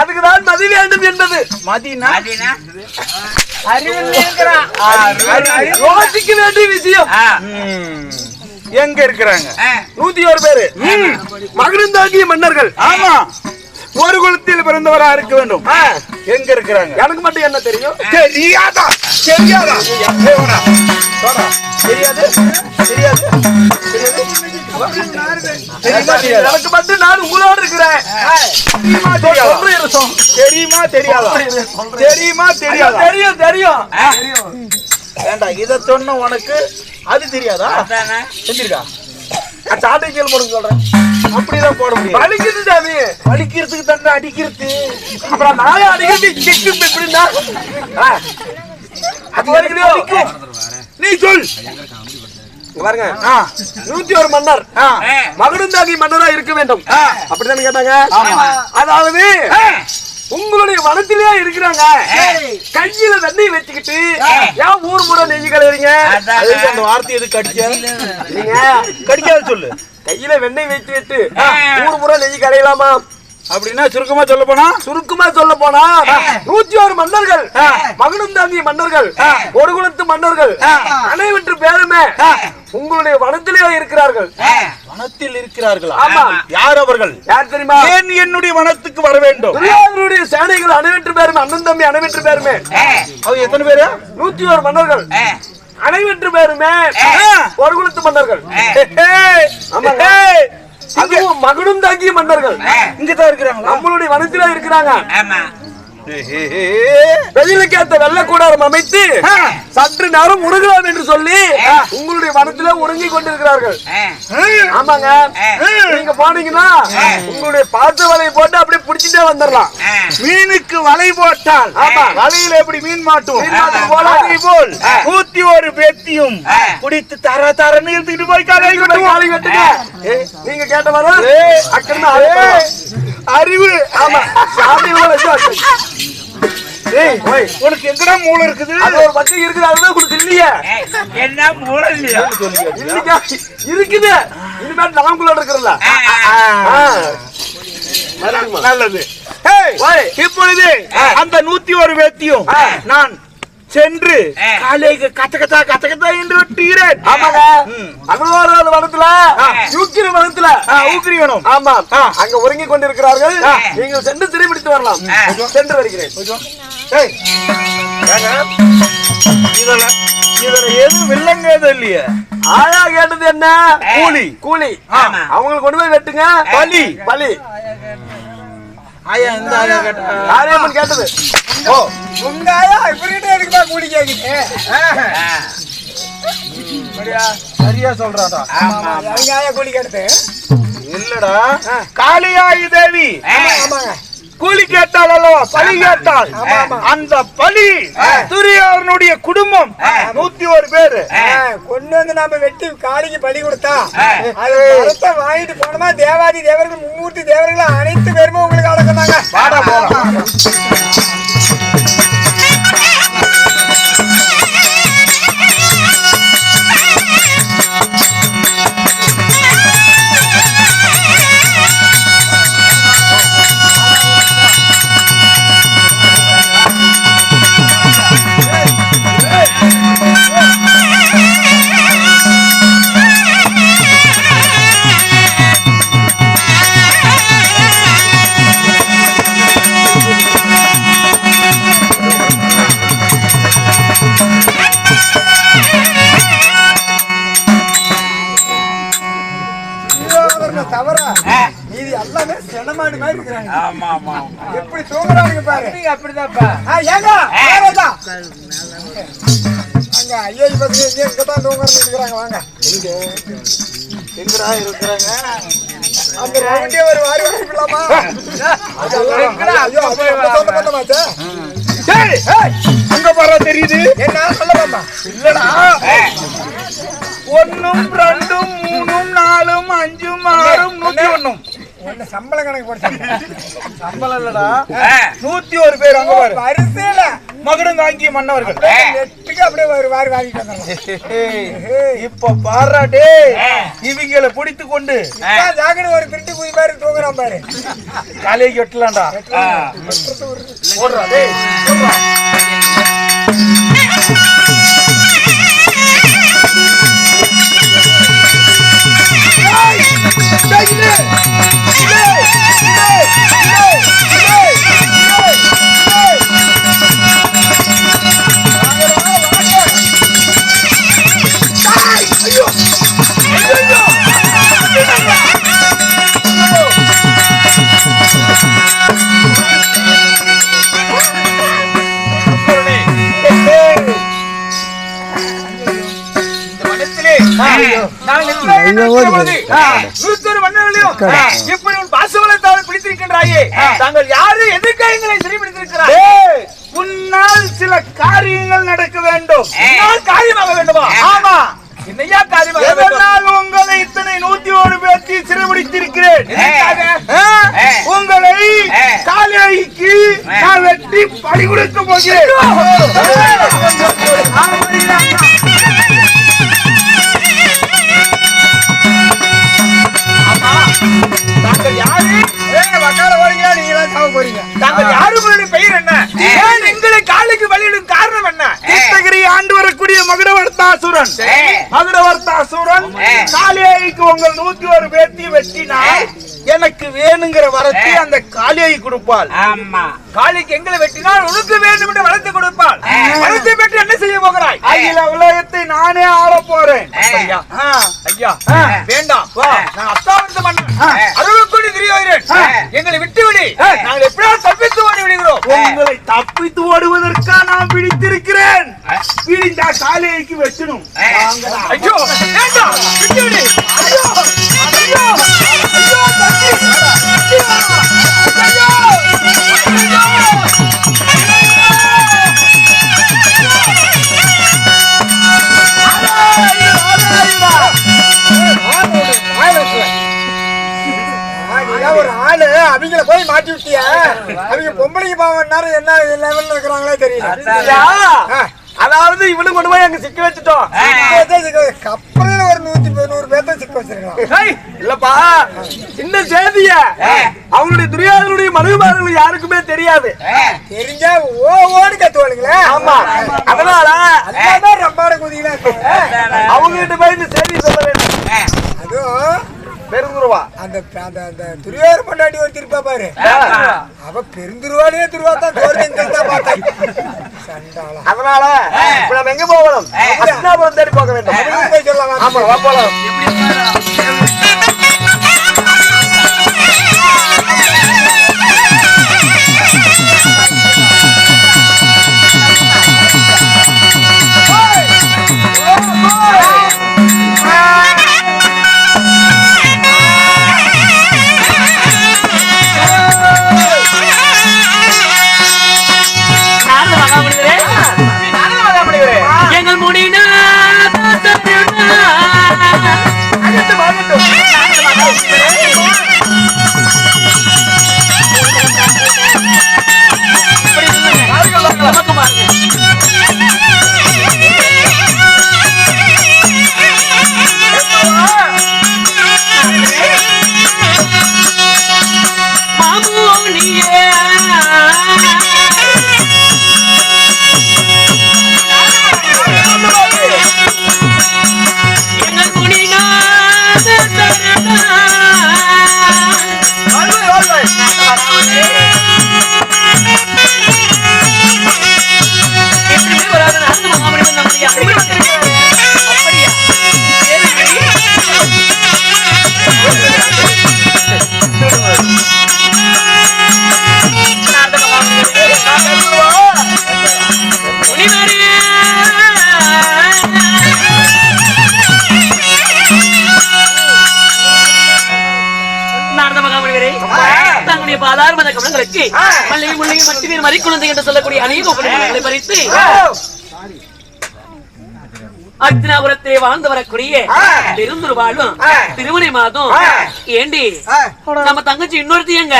அதுக்குதான் மதி வேண்டும் என்பது. மதினா யோசிக்க வேண்டிய விஷயம். எங்க இருக்கிறாங்க? 101 பேரு மகிழ்ந்தாங்கிய மன்னர்கள். ஆமா, ஒரு குலத்தில் பிறந்தவரா இருக்க வேண்டும். எங்க இருக்கிறாங்க? எனக்கு மட்டும் என்ன தெரியும்? தெரியாதா? தெரியாதா? தெரியாது தெரியாது எனக்கு மட்டும் நான் உங்களோடு இருக்கிறேன். தெரியுமா தெரியாதா? தெரியுமா தெரியாதா? தெரியும் தெரியும். வேண்டாம், இத சொன்ன உனக்கு அது தெரியாதா? செஞ்சிருக்கா சாட்டைகள் போட சொல்றேன். அப்படிதான் போட முடியும். வலிக்குது சாமி. வலிக்கிறதுக்கு தண்டை அடிக்கிறது. அப்புறம் நாளே அடிக்கிறது எப்படின்னா அது வலிக்கும். நீ சொல் பாருங்க. 101 மன்னர் மகுடந்தாங்கி மன்னரா இருக்க வேண்டும் அப்படித்தானே கேட்டாங்க. அதாவது உங்களுடைய வனத்திலேயே இருக்கிறாங்க. கையில தண்ணி வச்சுக்கிட்டு ஏன் ஊர் முறை நெஞ்சு கலையறீங்க? அந்த வார்த்தை எது கடிச்சா? நீங்க கடிக்காத சொல்லு. கையில வெண்ணெய் வச்சு விட்டு ஊர் முறை நெஞ்சு கலையலாமா? அப்படின்னா சுருக்கமா சொல்ல போனா 101 மன்னர்கள் மகுடந்தாங்கி மன்னர்கள் ஒரு குலத்து மன்னர்கள் அனைவற்று பேருமே உங்களுடைய வனத்திலேயே இருக்கிறார்கள். வனத்தில் இருக்கிறார்களா? ஆமா. யார் அவர்கள்? யார் தெரியுமா? ஏன் என்னுடைய வனத்துக்கு வர வேண்டும்? துரியோதனுடைய சேனைகள் அனைவற்று பேருமே அண்ணன் தம்பி அனைவற்று பேருமே. அது எத்தனை பேரு? 101 மன்னர்கள் அனைவற்று பேருமே ஒரு குலத்து மன்னர்கள். அதுவும் மகுடந்தாங்கிய மன்னர்கள் இங்கதான் இருக்கிறாங்க. நம்மளுடைய வனத்தில இருக்கிறாங்க. வெயிலுக்கு ஏத்த வெள்ள கூடாரம் அமைத்து சற்று நேரம் உருகலாம் என்று சொல்லி உங்களுடைய வனத்தில உறங்கி கொண்டிருக்கிறார்கள். ஆமாங்க. நீங்க போனீங்கன்னா உங்களுடைய பாத்து வலையை போட்டு அப்படியே பிடிச்சிட்டே வந்துடலாம். மீனுக்கு வலை போட்டால் வலையில எப்படி மீன் மாட்டும் போல் 101 பேத்தியும் பிடித்து தர தரன்னு எடுத்துக்கிட்டு போய் காலை கட்டுங்க. நீங்க கேட்ட வர அறிவு. ஆமா, உனக்கு எங்கடா மூளை இருக்குது? அது ஒரு பக்கம் இருக்குது. அதுதான் உங்களுக்கு இல்லையே. என்ன மூளை இல்லையா? இருக்குது. இனிமேல் நாமக்குள்ள இருக்கிறல்ல. நல்லது. இப்பொழுது அந்த 101 பேத்தியும் நான் சென்று காலைக்கு கத்த என்று விட்டுகிறேன். ஆமாங்க. அகழ்வாராத வனத்துல யூக்கிர வனத்துல ஊக்கிரிக்கணும். ஆமா, அங்க உறங்கி கொண்டிருக்கிறார்கள். நீங்கள் சென்று சிறைபிடித்து வரலாம். சென்று வருகிறேன். இதுல எதுவும் வில்லங்க இல்லையே. ஆயா கேட்டது என்ன? கூலி. கூலி. அவங்களுக்கு கொண்டு போய் வெட்டுங்க. பலி. பலி. ஆயா இந்த ஆயா கேட்ட யாரையும் கேட்டது. ஓ, உங்க ஆயா இப்படிட்டு எதுக்குமா கூலி கேக்குது? சரியா சொல்றாடா. ஆயா கூலி கேட்டது இல்லடா. காளியாயி தேவி கூலி கேட்டால் அல்லவா பலி கேட்டால் அந்த பலி துரியோதனுடைய குடும்பம் 101 பேரு கொண்டு வந்து நாம வெட்டி காளிக்கு பலி கொடுத்தா அது வரத்தை வாங்கிட்டு போனோமா தேவாதி தேவர்கள் 3 தேவர்கள் அனைத்து பேருமே உங்களுக்கு அடக்குனாங்க. வாடா போலாம். எப்படி தூங்குறாங்க பாரு. அப்படிதான்ப்பா. அங்க ஐயா இங்கதான் தூங்குறாங்க இருக்கிறாங்க. வாங்க. எங்கடா இருக்கிறாங்க? அந்த ரவுண்டே ஒரு வாரி வச்சுக்கலாமா? அங்க பாரு தெரியுது. என்ன சொல்லலாமா? இல்லடா. 1 2 3 4 5 6 101 சம்பளம் கணக்கு போட்டு சம்பளம் இல்லடா. 101 பேர் அங்க பாரு. வரிசையில மகுடந்தாங்கி மன்னவர்கள். நெட்டு வீட்டுக்கு அப்படியே ஒரு வாரி வாங்கிட்டு வந்துடலாம். இப்ப பாரு டேய், இவங்களை பிடித்து கொண்டு ஜாக்கெட் ஒரு திருட்டு குதி மாதிரி தூங்குறான் பாரு. காலைக்கு வெட்டலாம்டா. போடுறா டேய், போடுறா. தாங்கள் யாரு எதிர்காயங்களை சிறைபிடித்திருக்கிறார்? முன்னால் சில காரியங்கள் நடக்க வேண்டும். காரியமாக வேண்டுமா? ஆமா. என்னையா காரியமாக வேண்டும்? உங்களை இத்தனை 101 பேர்த்தி சிறைபிடித்திருக்கிறேன். உங்களை காலைக்கு நான் வெட்டி பழி கொடுக்க போகிறேன். தாங்கள் யாரு? வக்கால போறீங்களா? நீங்க சாவ போறீங்க. தாங்கள் யாரு? உங்களுடைய பெயர் என்ன? ஏன் எங்களை காலுக்கு பலியிடும் காரணம் என்ன? கிருஷ்ணகிரி ஆண்டு வரக்கூடிய மகுடவர்த்தாசுரன். மகுடவர்த்தாசுரன் காளியாய்க்கு உங்கள் 101 பேர்த்தி வெட்டினால் எனக்கு வேணுங்கிற வரத்தை அந்த காளியை கொடுப்பாள். ஆமா, காளிக்கு எங்களை வெட்டினால் உனக்கு வேண்டும் என்று வளர்த்து கொடுப்பாள். வளர்த்து பெற்று என்ன செய்ய போகிறாய்? அகில உலகத்தை நானே ஆள போறேன். ஐயா, ஐயா வேண்டாம், நான் அத்தாவந்த மன்னன் அருள்கொடி துரியோதனன், எங்களை விட்டு விடு. நாங்கள் எப்படியாவது தப்பித்து ஓடி விடுகிறோம். உங்களை தப்பித்து ஓடுவதற்கா நான் பிடித்திருக்கிறேன். பிடிந்தா காளியைக்கு வெட்டணும். ஐயோ வேண்டாம், விட்டு விடு. ஐயோ ஐயோ ஐயோ தம்பி, ஐயோ ஒரு ஆளு அவங்கள போய் மாட்டி விட்டிய. அவங்க பொம்பளைக்கு பாவம் நேரம் என்ன லெவல்ல இருக்கிறாங்களே தெரியல. அதாவது இவனு கொண்டு போய் அங்க சிக்க வச்சுட்டோம். கப்பல ஒரு 190 பேர்த்த சிக்க வச்சிருக்கான். இல்லப்பா, இந்த செய்திய அவங்களுடைய துரியோதனுடைய மனைவிமார்கள் யாருக்குமே தெரியாது. தெரிஞ்சா ஓடு கத்துவாளுங்களே. ஆமா, அதனால அதான் ரொம்ப குதிகளா அவங்க கிட்ட போய் இந்த செய்தி சொல்ல வேண்டும். அதுவும் பெருந்துருவா அந்த துரியோதன பொண்டாட்டி ஒரு திருப்பா பாரு. அவ பெருந்துருவாலே திருவாத்தான் பார்த்தேன். அதனால இப்ப நம்ம எங்க போகணும்? ஹஸ்தினாபுரம் தேடி போக வேண்டும். சொல்லலாம். ஆமா, வா போலாம். எங்கள் முடினா சொல்லக்கூடிய அநேக உபநிடங்களை பறித்து அக்னாபுரத்திலே வாழ்ந்து வரக்கூடிய பெருந்துரு வாழும் திருமணி மாதம் ஏண்டி நம்ம தங்கச்சி இன்னொருத்தி எங்க